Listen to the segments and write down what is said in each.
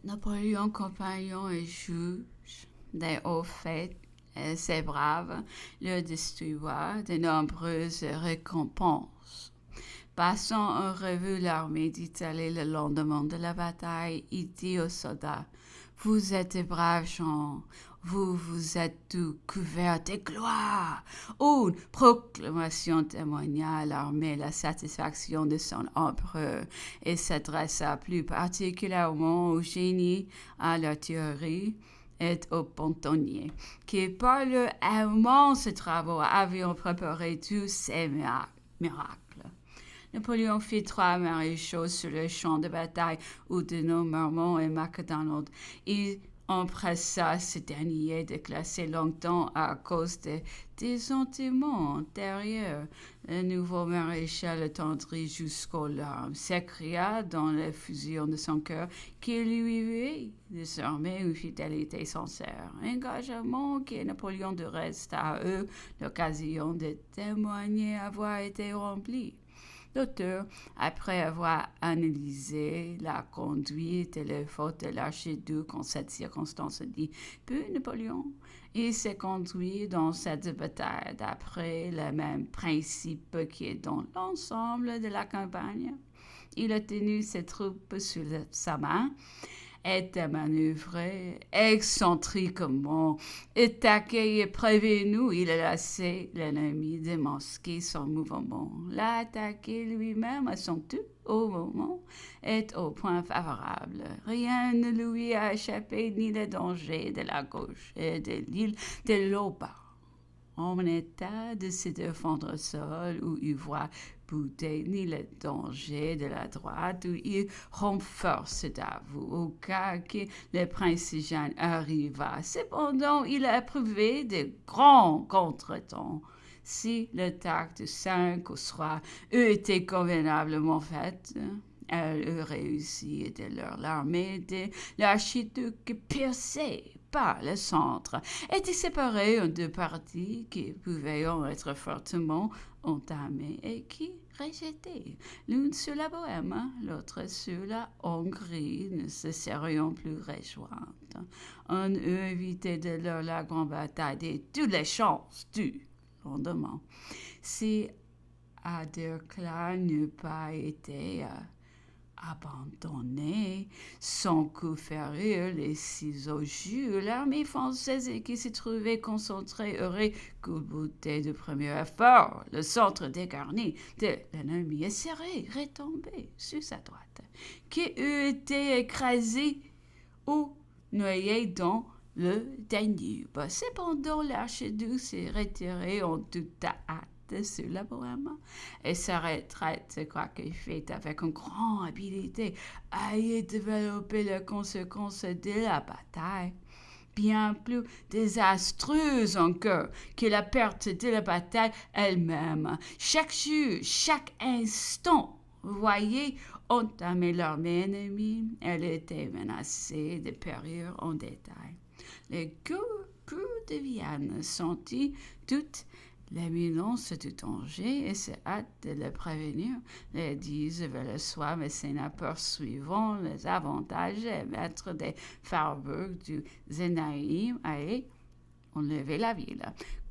Napoléon, compagnon et juge des hauts faits, et ses braves leur distribua de nombreuses récompenses. Passant en revue l'armée d'Italie le lendemain de la bataille, il dit aux soldats: Vous êtes des braves gens, vous êtes tous couverts de gloire. Une proclamation témoigna à l'armée la satisfaction de son empereur et s'adressa plus particulièrement au génie, à l'artillerie et aux pontonniers, qui par leurs immenses travaux avaient préparé tous ces miracles. Napoléon fit 3 maréchaux sur le champ de bataille Oudinot, Marmont et MacDonald. Il empressa ce dernier de classer longtemps à cause des désentiments antérieurs. Le nouveau maréchal attendrit jusqu'aux larmes, s'écria dans l'effusion de son cœur qu'il lui vit désormais une fidélité sincère, engagement que Napoléon de reste à eux l'occasion de témoigner avoir été rempli. L'auteur, après avoir analysé la conduite et les fautes de l'archiduc en cette circonstance, dit: Peu Napoléon, il s'est conduit dans cette bataille d'après les mêmes principes qui dans l'ensemble de la campagne. Il a tenu ses troupes sous sa main, était manœuvré excentriquement, attaqué et prévenu, il a laissé l'ennemi démasquer son mouvement, l'a attaqué lui-même à son tour au moment et au point favorable. Rien ne lui a échappé, ni le danger de la gauche et de l'île de l'Auba. En état de se défendre seul, où il voit bouter ni le danger de la droite, où il renforce d'avoue au cas que le prince Jean arriva. Cependant, il a éprouvé de grands contretemps. Si l'attaque de 5 au soir eût été convenablement faite, elle eût réussi de l'armée de l'archiduc percée par le centre, était séparée en 2 parties qui pouvaient être fortement entamées et qui rejetées, l'une sur la Bohême, l'autre sur la Hongrie, ne se serions plus rejointes. On eût évité de leur la grande bataille de toutes les chances du lendemain. Si Aderklaa n'eût pas été abandonnée, sans coup férir les 6 au jus, l'armée française qui se trouvait concentrée aurait culbuté du premier effort. Le centre dégarni de l'ennemi est serré, retombé sur sa droite, qui eût été écrasé ou noyé dans le Danube. Cependant, l'archiduc s'est retiré en toute hâte sur la Bohême, et sa retraite, quoique faite avec une grande habileté, a développé les conséquences de la bataille, bien plus désastreuse encore que la perte de la bataille elle-même. Chaque jour, chaque instant, voyait entamer l'armée ennemie. Elle était menacée de périr en détail. Les coups de Vienne sentit toute l'imminence du danger et se hâte de le prévenir. Les 10 vers le soir, Masséna poursuivant les avantages et maître des Faubourgs du Zenaïm allait enlever la ville.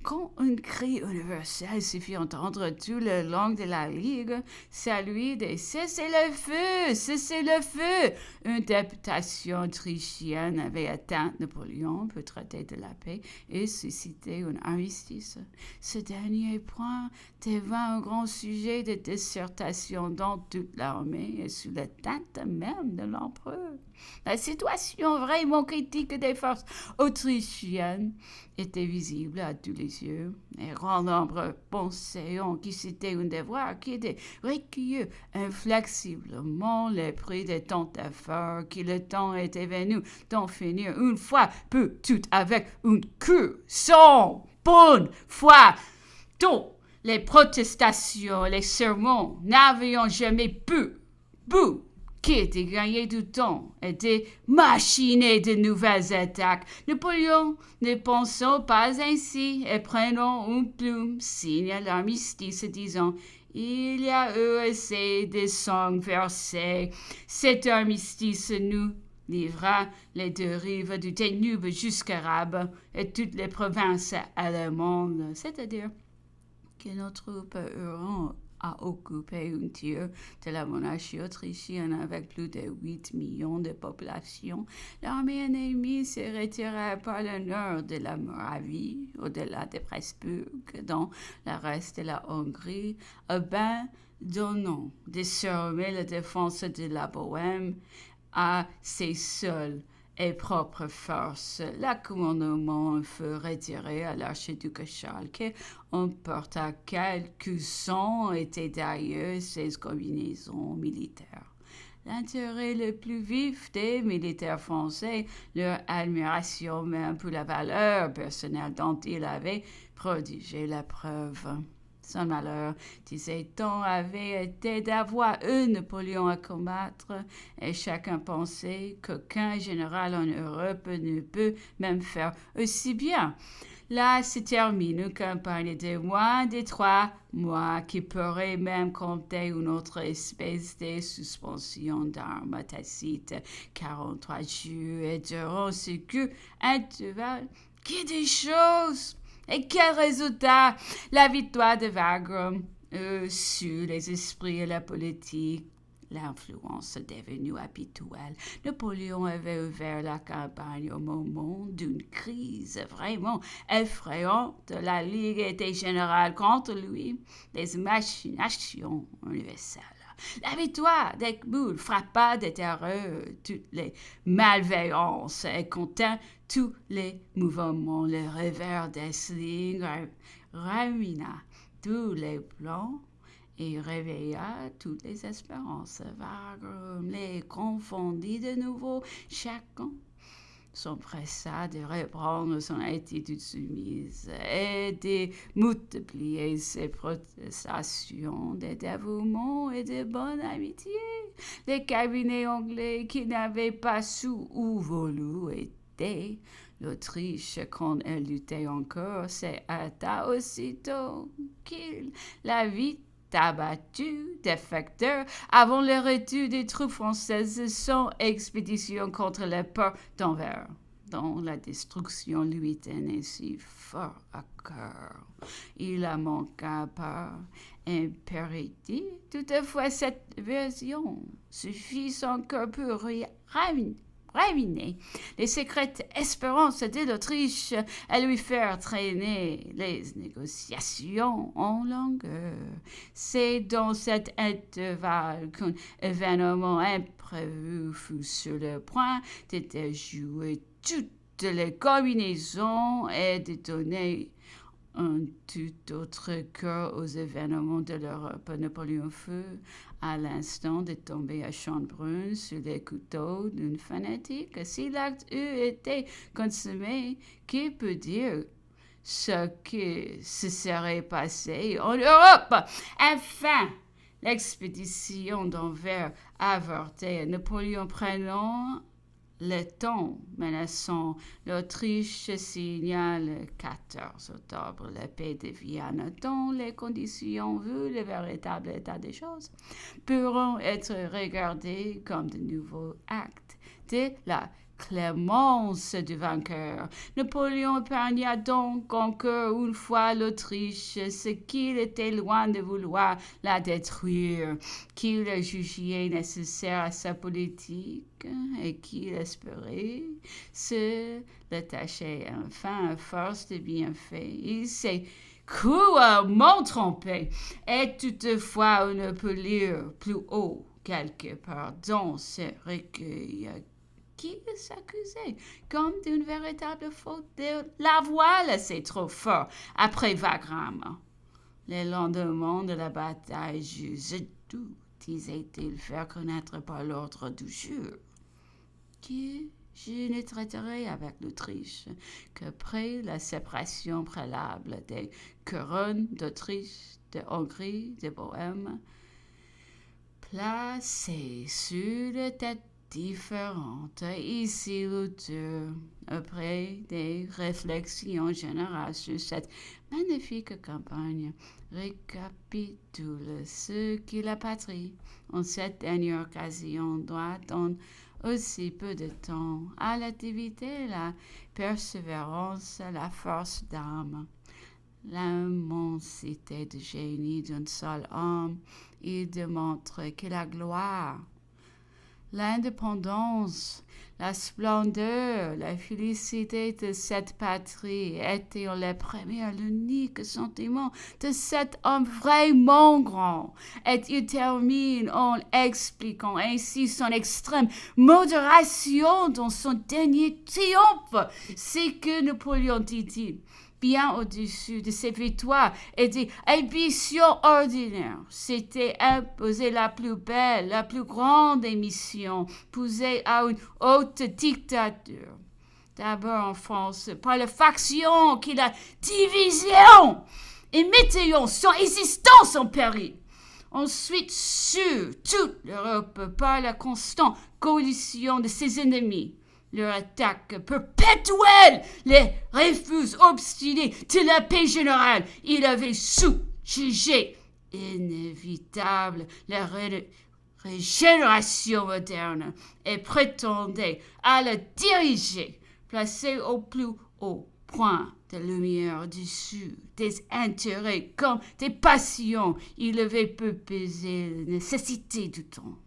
Quand un cri universel se fit entendre tout le long de la ligue, celui de Cessez le feu! Cessez le feu! Une députation autrichienne avait atteint Napoléon pour traiter de la paix et susciter un armistice. Ce dernier point devint un grand sujet de dissertation dans toute l'armée et sous la tête même de l'empereur. La situation vraiment critique des forces autrichiennes était visible à tous les yeux. Un grand nombre pensaient que c'était un devoir qui était recueillir inflexiblement les prix de tant d'efforts, que le temps était venu d'en finir une fois pour toutes avec une cure sans bonne foi, dont les protestations et les sermons n'avaient jamais pu qui était gagné du temps, était machiné de nouvelles attaques. Napoléon ne pensant pas ainsi et prenant une plume, signe l'armistice, disant: Il y a eu assez de sang versé. Cet armistice nous livra les deux rives du Danube jusqu'à Rabe et toutes les provinces allemandes, c'est-à-dire que nos troupes eurent à occuper un tiers de la monarchie autrichienne avec plus de 8 millions de population. L'armée ennemie se retira par le nord de la Moravie, au-delà de Presburg, dans le reste de la Hongrie, abandonnant désormais la défense de la Bohême à ses seules et propres forces. Le commandement fut retiré à l'archiduc Charles, qui emporta quelques-uns étaient d'ailleurs ses combinaisons militaires. L'intérêt le plus vif des militaires français, leur admiration même pour la valeur personnelle dont il avait prodigé la preuve. Son malheur, disait-on, avait été d'avoir un Napoléon à combattre, et chacun pensait qu'aucun général en Europe ne peut même faire aussi bien. Là se termine une campagne de moins de 3 mois qui pourrait même compter une autre espèce de suspension d'armes tacite, 43 jours, et durant ce court intervalle, que des choses! Et quel résultat! La victoire de Wagram sur les esprits et la politique, l'influence devenue habituelle. Napoléon avait ouvert la campagne au moment d'une crise vraiment effrayante. La Ligue était générale contre lui, des machinations universelles. La victoire d'Eckmühl frappa de terreur toutes les malveillances et contint tous les mouvements. Le revers d'Essling ramena tous les plans et réveilla toutes les espérances. Wagram les confondit de nouveau. Chacun s'empressa de reprendre son attitude soumise et de multiplier ses protestations de dévouement et de bonne amitié. Les cabinets anglais qui n'avaient pas su ou voulu aider l'Autriche quand elle luttait encore s'est hâta aussitôt qu'il la vit abattu, défecteur, avant le retour des troupes françaises sans expédition contre le port d'Anvers, dont la destruction lui tenait si fort à cœur. Il la manqua par impéritie. Toutefois, cette version suffit encore pour raminer les secrètes espérances de l'Autriche et lui faire traîner les négociations en longueur. C'est dans cet intervalle qu'un événement imprévu fut sur le point de déjouer toutes les combinaisons et de donner un tout autre cœur aux événements de l'Europe. Napoléon fut à l'instant de tomber à Schönbrunn sur les couteaux d'une fanatique. Si l'acte eût été consommé, qui peut dire ce qui se serait passé en Europe? Enfin, l'expédition d'Anvers avortait. Napoléon prenant le temps menaçant, l'Autriche signa le 14 octobre la paix de Vienne, dont les conditions, vu le véritable état des choses, pourront être regardées comme de nouveaux actes de la clémence du vainqueur. Napoléon épargna donc encore une fois l'Autriche, ce qu'il était loin de vouloir la détruire, qu'il jugeait nécessaire à sa politique et qu'il espérait se détacher enfin à force de bienfaits. Il s'est cruellement trompé, et toutefois on ne peut lire plus haut quelque part dans ce recueil qui s'accusait comme d'une véritable faute de la voile, c'est trop fort, après Wagram. Le lendemain de la bataille, je doute, disait-il, faire connaître par l'ordre du jour que je ne traiterai avec l'Autriche qu'après la séparation préalable des couronnes d'Autriche, de Hongrie, de Bohême, placées sur les têtes différentes. Ici, l'auteur, après des réflexions générales sur cette magnifique campagne, récapitule ce que la patrie, en cette dernière occasion, doit en aussi peu de temps à l'activité, la persévérance, la force d'âme. L'immensité de génie d'un seul homme, il démontre que la gloire, l'indépendance, la splendeur, la félicité de cette patrie étaient les premiers, l'unique sentiment de cet homme vraiment grand. Et il termine en expliquant ainsi son extrême modération dans son dernier triomphe. C'est que Napoléon, dit-il, bien au-dessus de ses victoires et des ambitions ordinaires, s'était imposé la plus belle, la plus grande émission, poussée à une haute dictature. D'abord en France, par la faction qui la division et mettant son existence en péril. Ensuite, sur toute l'Europe, par la constante coalition de ses ennemis, leur attaque perpétuelle les refus obstinés de la paix générale. Il avait jugé inévitable la régénération moderne et prétendait à la diriger, placée au plus haut point de lumière du sud, des intérêts comme des passions. Il avait peu pesé la nécessité du temps.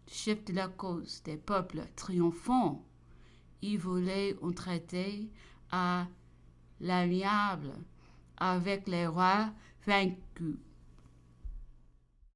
Chef de la cause des peuples triomphants, il voulait un traité à l'amiable avec les rois vaincus.